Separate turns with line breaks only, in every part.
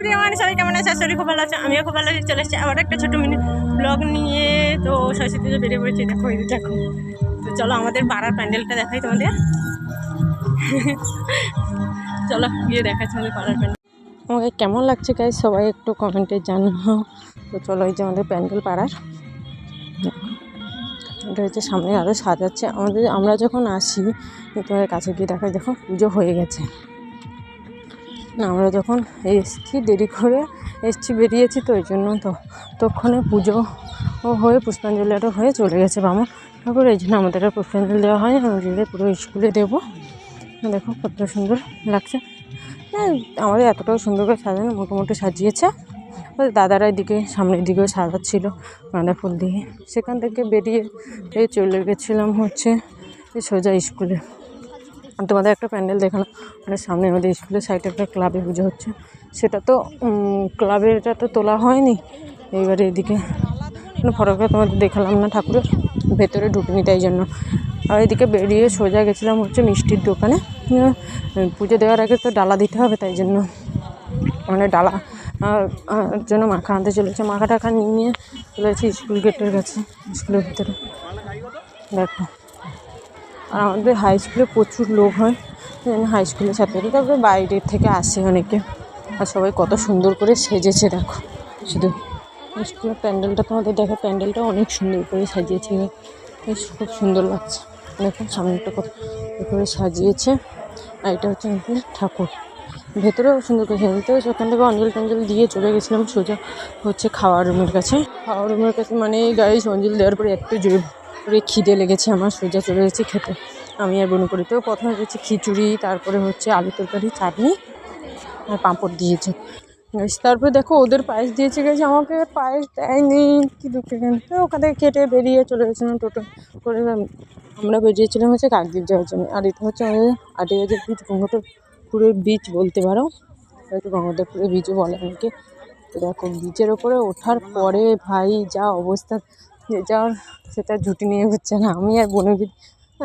প্রিয় মানুষ, সবাই কেমন আছে? শরীর খুব ভালো আছে, আমিও খুব ভালো আছি। চলে এসেছি আবার একটা ছোটো মিনি ব্লগ নিয়ে। তো সরস্বতী পুজো বেরিয়ে পড়েছি, দেখো এই দেখো। তো চলো আমাদের পাড়ার প্যান্ডেলটা দেখাই তোমাদের। চলো গিয়ে দেখাচ্ছি আমাদের পাড়ার প্যান্ডেল। আমাকে কেমন লাগছে গাইস সবাই একটু কমেন্টে জানাও। তো চলো এই যে আমাদের প্যান্ডেল পাড়ার, এটা হচ্ছে সামনে আরও সাজাচ্ছে। আমরা যখন আসি তোমাদের কাছে গিয়ে দেখাই, দেখো পুজো হয়ে গেছে। আমরা যখন এসছি দেরি করে এসছি, বেরিয়েছি, তো ওই জন্য ততক্ষণে পুজো হয়ে পুষ্পাঞ্জলিটা হয়ে চলে গেছে বামন ঠাকুর। এই জন্য আমাদের পুষ্পাঞ্জলি দেওয়া হয়, আমাদের পুরো স্কুলে দেবো। দেখো কত সুন্দর লাগছে। আমাদের এতটাও সুন্দর করে সাজানো, মোটামুটি সাজিয়েছে। দাদারা এদিকে সামনের দিকেও সাজাচ্ছিল গাঁদা ফুল দিয়ে। সেখান থেকে বেরিয়ে চলে গেছিলাম হচ্ছে সোজা স্কুলে। তোমাদের একটা প্যান্ডেল দেখানো, মানে সামনে আমাদের স্কুলের সাইডে একটা ক্লাবে পুজো হচ্ছে, সেটা তো ক্লাবের এটা তো তোলা হয়নি। এইবারে এদিকে ফটোটা তোমাদের দেখালাম না, ঠাকুরের ভেতরে ঢুকিনি, তাই জন্য। আর এদিকে বেরিয়ে সোজা গেছিলাম হচ্ছে মিষ্টির দোকানে। পুজো দেওয়ার আগে তো ডালা দিতে হবে, তাই জন্য মানে ডালা জন্য মাখা আনতে চলেছে। মাখা টাকা নিয়ে চলেছি স্কুল গেটের কাছে, স্কুলের ভিতরে। দেখো আর আমাদের হাই স্কুলে প্রচুর লোক হয়, হাই স্কুলের ছাত্রীরা, তারপরে বাইরের থেকে আসে অনেকে। আর সবাই কত সুন্দর করে সেজেছে দেখো। শুধু স্কুলের প্যান্ডেলটা তোমাদের দেখো, প্যান্ডেলটা অনেক সুন্দর করে সাজিয়েছে, বেশ খুব সুন্দর লাগছে। দেখো সামনেটা কত করে সাজিয়েছে। আর এটা হচ্ছে আমাদের ঠাকুর, ভেতরেও সুন্দর করে সাজিয়েছে। সেখান থেকে অঞ্জলি টঞ্জলি দিয়ে চলে গেছিলাম সোজা হচ্ছে খাওয়ার রুমের কাছে। খাওয়ার রুমের কাছে মানে গাড়ি অঞ্জলি দেওয়ার পরে একটু জোরে করে খিদে লেগেছে আমার, সোজা চলে গেছি খেতে। আমি আর বোন করি। তো প্রথমে হচ্ছে খিচুড়ি, তারপরে হচ্ছে আলু তরকারি, চাটনি আর পাঁপড় দিয়েছে। তারপরে দেখো ওদের পায়েস দিয়েছে, গেছে আমাকে পায়েস দেয়নি, কি দুঃখের গান। তো ওখান থেকে খেটে বেরিয়ে চলে গেছিলাম টোটো করে। আমরা বেরিয়েছিলাম হচ্ছে কাকদ্বীপ যাওয়ার জন্য। আর এটা হচ্ছে আমাদের আটিবাজার বীচ, গঙ্গাধরপুরের বীচ বলতে পারো, হয়তো গঙ্গাধরপুরের বীচও বলে অনেকে। তো দেখো বীচের ওপরে ওঠার পরে ভাই যা অবস্থা, যে যাওয়ার সেটা জুটি নিয়ে হচ্ছে না। আমি আর বোনের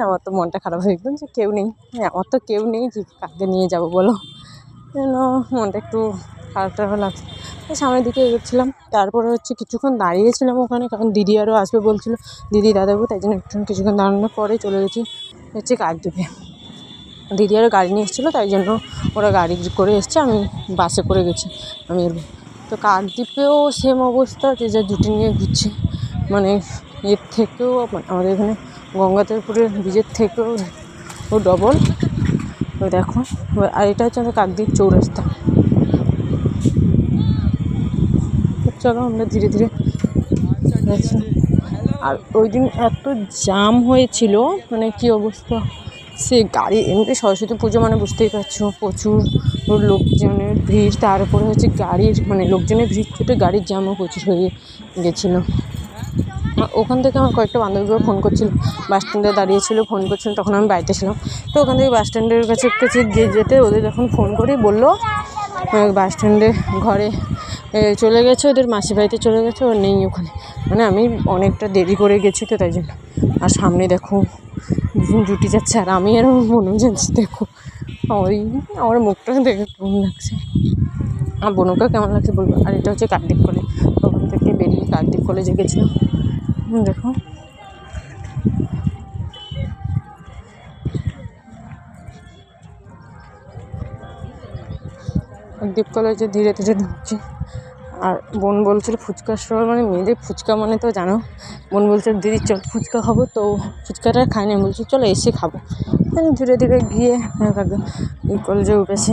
আমার তো মনটা খারাপ হয়ে একদম, যে কেউ নেই। আমার তো কেউ নেই, যে কাকে নিয়ে যাবো বলো, যেন মনটা একটু খারাপ টারাপ লাগছে। সামনের দিকে এগোচ্ছিলাম। তারপরে হচ্ছে কিছুক্ষণ দাঁড়িয়েছিলাম ওখানে, কারণ দিদি আরও আসবে বলছিল, দিদি দাদাবু, তাই জন্য কিছুক্ষণ দাঁড়ানোর পরে চলে গেছি হচ্ছে কাকদ্বীপে। দিদি আরও গাড়ি নিয়ে এসেছিলো, তাই জন্য ওরা গাড়ি করে এসছে, আমি বাসে করে গেছি আমি এর। তো কাকদ্বীপেও সেম অবস্থা, যে যা জুটি নিয়ে ঘুরছে, মানে এর থেকেও আমাদের এখানে গঙ্গাধরপুরের বীজের থেকেও ডবল। তো দেখো, আর এটা হচ্ছে আমাদের কাকদ্বীপ চৌরাস্তা। চলো আমরা ধীরে ধীরে যাচ্ছি। আর ওই দিন এত জ্যাম হয়েছিল, মানে কী অবস্থা, সে গাড়ি এমনি সরস্বতী পুজো মানে বুঝতেই পারছো, প্রচুর লোকজনের ভিড়, তার উপরে হচ্ছে গাড়ির মানে লোকজনের ভিড় ছুটে গাড়ির জ্যামও প্রচুর হয়ে গেছিলো। ওখান থেকে আমার কয়েকটা বান্ধবীরা ফোন করছিল, বাস স্ট্যান্ডে দাঁড়িয়েছিলো, ফোন করছিল, তখন আমি বাড়িতে ছিলাম। তো ওখান থেকে বাস স্ট্যান্ডের কাছে গিয়ে যেতে ওদের যখন ফোন করি, বললো বাস স্ট্যান্ডে ঘরে চলে গেছে, ওদের মাসির বাড়িতে চলে গেছে, ও নেই ওখানে। মানে আমি অনেকটা দেরি করে গেছি তো, তাই জন্য। আর সামনে দেখো জুটি যাচ্ছে, আর আমি আর আমার বোনও যাচ্ছি। দেখো ওই আমার মুখটা দেখে কেমন লাগছে, আমার বোনকেও কেমন লাগছে বলবো। আর এটা হচ্ছে কাকদ্বীপ কলেজ, ওখান থেকে বেরিয়ে কাকদ্বীপ কলেজে গেছিলাম। দেখো কাকদ্বীপ কলেজে ধীরে ধীরে ঢুকছি। আর বোন বলছিল ফুচকার স্টল, মানে মেয়েদের ফুচকা মানে তো জানো। বোন বলছে দিদি চল ফুচকা খাবো, তো ফুচকাটা খাই না, বলছি চলো এসে খাবো। ধীরে ধীরে গিয়ে কলেজে উঠেছি।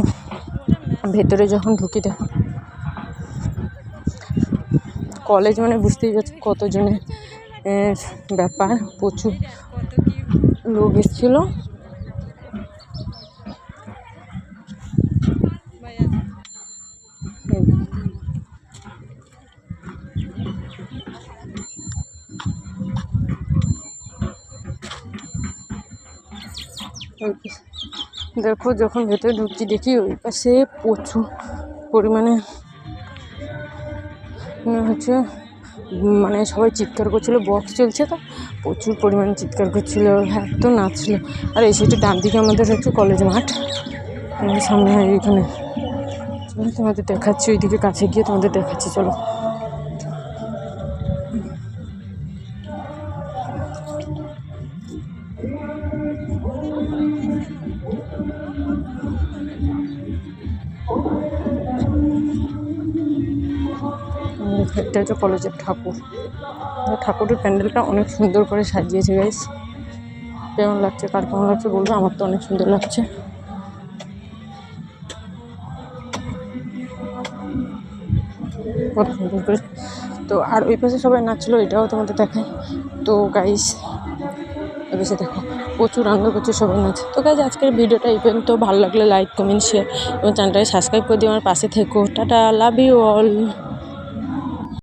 ভেতরে যখন ঢুকি দেখো কলেজ, মানে বুঝতেই পারছি কতজনের ব্যাপার, প্রচুর লোক এসেছিলো। দেখো যখন ভেতরে ঢুকছি দেখি ওই পাশে প্রচুর পরিমাণে হচ্ছে মানে সবাই চিৎকার করছিলো, বক্স চলছে তো প্রচুর পরিমাণে চিৎকার করছিলো, এত নাচছিলো। আর এই সাইডে ডান দিকে আমাদের হচ্ছে কলেজ মাঠ, সামনে এখানে তোমাদের দেখাচ্ছি, ওইদিকে কাছে গিয়ে তোমাদের দেখাচ্ছি, চলো। এটা হচ্ছে কলেজের ঠাকুর। ঠাকুরের প্যান্ডেলটা অনেক সুন্দর করে সাজিয়েছে গাইস। কেমন লাগছে, কার কেমন লাগছে বলবো, আমার তো অনেক সুন্দর লাগছে। কত সুন্দর করে। তো আর ওই পাশে সবাই নাচছিলো, এটাও তোমাদের দেখায়। তো গাইস এবার দেখো প্রচুর আনন্দ করছে, সবাই নাচে। তো গাইস আজকের ভিডিওটা এই পর্যন্ত। ভালো লাগলে লাইক, কমেন্ট, শেয়ার এবং চ্যানেলটাকে সাবস্ক্রাইব করে দিও, আমার পাশে থেকো। Tata, love you all.